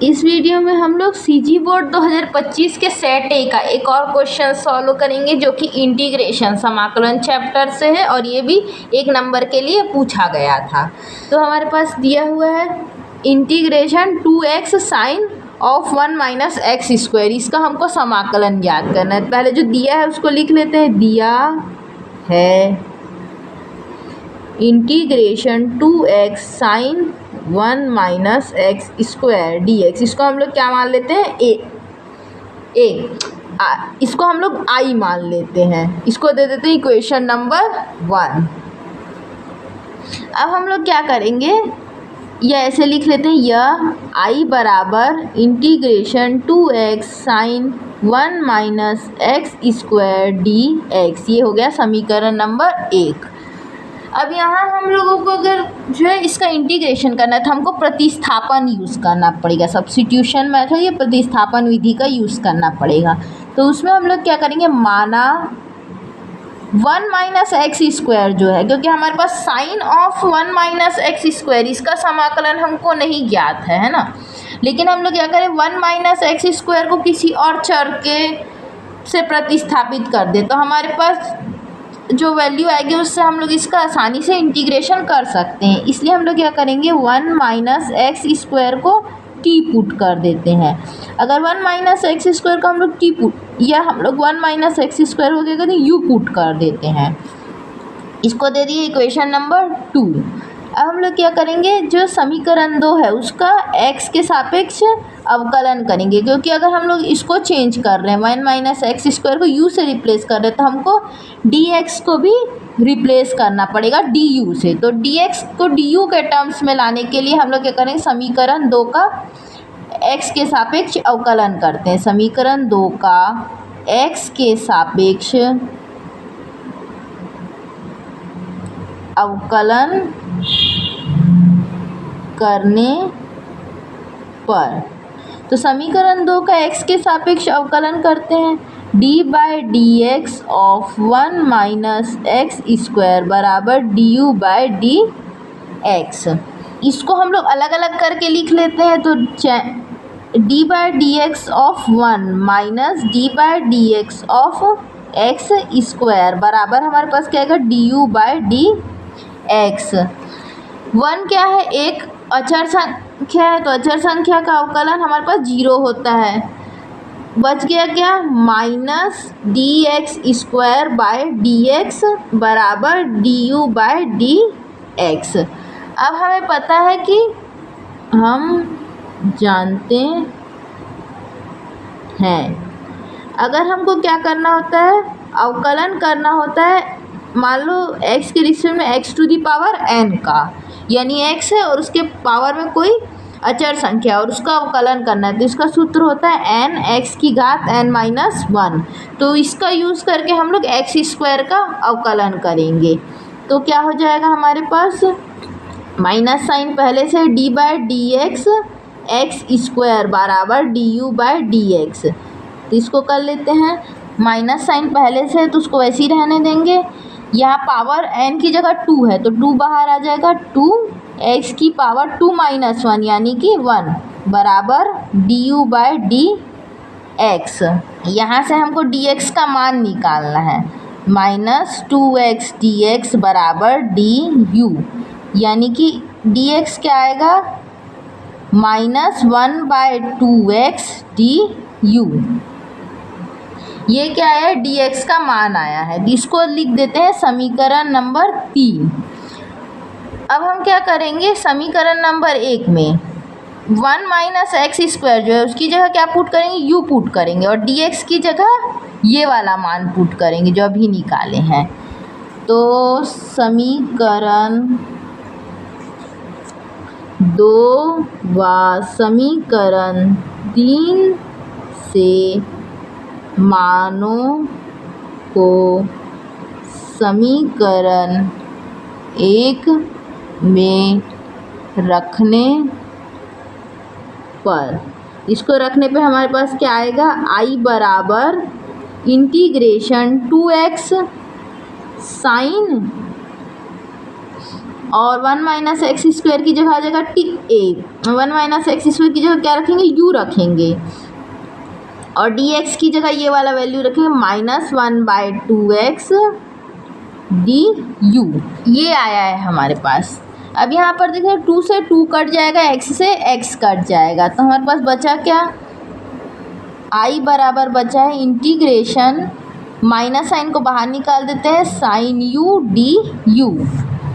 इस वीडियो में हम लोग सीजी बोर्ड 2025 के सेट ए का एक और क्वेश्चन सॉल्व करेंगे जो कि इंटीग्रेशन समाकलन चैप्टर से है और ये भी 1 नंबर के लिए पूछा गया था। तो हमारे पास दिया हुआ है integration 2x sine of 1 minus x square. इसका हमको समाकलन याद करना है। पहले जो दिया है उसको लिख लेते हैं। दिया है integration 2x sine 1 minus x square d x. इसको हम लोग क्या मान लेते हैं? इसको हम लोग आई मान लेते हैं। इसको दे देते हैं इक्वेशन नंबर 1। अब हम लोग क्या करेंगे, या ऐसे लिख लेते हैं, यह आई बराबर integration 2x sine 1 minus x square d x. ये हो गया समीकरण नंबर 1। अब यहाँ हम लोगों को अगर जो है इसका इंटीग्रेशन करना है तो हमको प्रतिस्थापन यूज़ करना पड़ेगा। सब्स्टिट्यूशन मेथड या प्रतिस्थापन विधि का यूज़ करना पड़ेगा। तो उसमें हम लोग क्या करेंगे, माना 1 माइनस एक्स स्क्वायर जो है, क्योंकि हमारे पास sine of 1 minus x square इसका समाकलन हमको नहीं ज्ञात है ना। लेकिन हम लोग क्या करें, 1 माइनस एक्स स्क्वायर को किसी और चर के से प्रतिस्थापित कर दे तो हमारे पास जो वैल्यू आएगी उससे हम लोग इसका आसानी से इंटीग्रेशन कर सकते हैं। इसलिए हम लोग क्या करेंगे, 1 माइनस एक्स स्क्वायर को टी पुट कर देते हैं। अगर 1 माइनस एक्स स्क्वायर को हम लोग टी पुट, या हम लोग 1 माइनस एक्स स्क्वायर हो गया तो यू पुट कर देते हैं। इसको दे दिए इक्वेशन नंबर 2। अब हम लोग क्या करेंगे, जो समीकरण 2 है उसका x के सापेक्ष अवकलन करेंगे, क्योंकि अगर हम लोग इसको चेंज कर रहे हैं 1 माइनस एक्स स्क्वायर को u से रिप्लेस कर रहे हैं तो हमको dx को भी रिप्लेस करना पड़ेगा du से। तो dx को du के टर्म्स में लाने के लिए हम लोग क्या करेंगे, समीकरण 2 का x के सापेक्ष अवकलन करते हैं। समीकरण 2 का x के सापेक्ष अवकलन करने पर, तो समीकरण 2 का x के सापेक्ष अवकलन करते हैं। d by D x of 1 minus x square बराबर du बाई डी एक्स। इसको हम लोग अलग अलग करके लिख लेते हैं। तो d by D x of 1 minus D by D x of x square बराबर हमारे पास क्या आएगा, du बाई डी एक्स। 1 क्या है, एक अचर संख्या है, तो अचर संख्या का अवकलन हमारे पास 0 होता है। बच गया क्या, minus D x square by D x बराबर du बाय डी एक्स। अब हमें पता है कि हम जानते हैं अगर हमको क्या करना होता है, अवकलन करना होता है, मान लो x के रिश्ते में x to the power n का, यानी x है और उसके पावर में कोई अचर संख्या और उसका अवकलन करना है। तो इसका सूत्र होता है n x की घात n माइनस 1। तो इसका यूज़ करके हम लोग एक्स स्क्वायर का अवकलन करेंगे। तो क्या हो जाएगा हमारे पास, माइनस साइन पहले से d by D x x square बराबर du बाई डी एक्स। तो इसको कर लेते हैं, माइनस साइन पहले से तो उसको वैसे ही रहने देंगे। यहाँ पावर n की जगह 2 है तो 2 बाहर आ जाएगा, 2x की पावर 2 माइनस 1 यानी कि 1 बराबर du बाई डी एक्स। यहाँ से हमको dx का मान निकालना है, माइनस 2x dx बराबर du, यानी कि dx क्या आएगा, माइनस 1 बाई 2x du। ये क्या है, dx का मान आया है। इसको लिख देते हैं समीकरण नंबर 3। अब हम क्या करेंगे, समीकरण नंबर 1 में 1 माइनस एक्स स्क्वायर जो है उसकी जगह क्या पुट करेंगे, u पुट करेंगे और dx की जगह ये वाला मान पुट करेंगे जो अभी निकाले हैं। तो समीकरण 2 व समीकरण 3 से मानों को समीकरण 1 में रखने पर, इसको रखने पे हमारे पास क्या आएगा, आई बराबर इंटीग्रेशन 2x साइन और 1 माइनस एक्स स्क्वायर की जगह आ जाएगा टी 1 माइनस एक्स स्क्वायर की जगह क्या रखेंगे, यू रखेंगे, और डी एक्स की जगह ये वाला वैल्यू रखेंगे -1/2x डी यू। ये आया है हमारे पास। अब यहाँ पर देखिए 2 से 2 कट जाएगा, x से x कट जाएगा, तो हमारे पास बचा क्या, i बराबर बचा है इंटीग्रेशन, माइनस साइन को बाहर निकाल देते हैं, साइन u डी यू।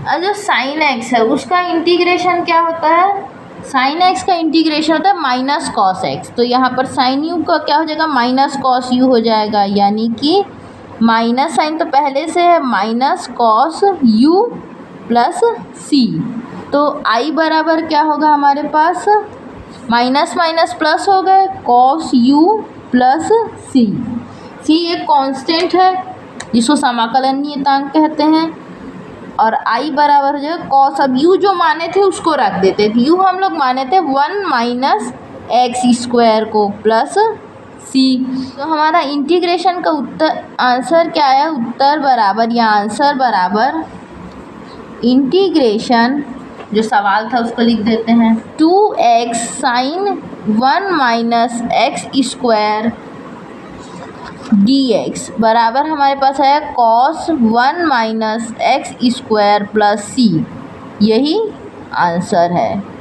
अब जो साइन x है उसका इंटीग्रेशन क्या होता है, साइन x का इंटीग्रेशन होता है माइनस कॉस x, तो यहाँ पर साइन u का क्या हो जाएगा, माइनस कॉस u हो जाएगा, यानी कि माइनस साइन तो पहले से है, माइनस कॉस u प्लस सी। तो i बराबर क्या होगा हमारे पास, माइनस माइनस प्लस हो गए, कॉस u प्लस सी। सी एक कांस्टेंट है जिसको समाकलन नियतांक कहते हैं, और i बराबर जो है कॉस, अब u जो माने थे उसको रख देते थे, u हम लोग माने थे 1 माइनस एक्स स्क्वायर को प्लस सी। तो हमारा इंटीग्रेशन का उत्तर आंसर क्या है, उत्तर बराबर या आंसर बराबर इंटीग्रेशन, जो सवाल था उसको लिख देते हैं, 2x sine 1 minus x square dx बराबर हमारे पास है cos 1 minus x square plus c. यही आंसर है।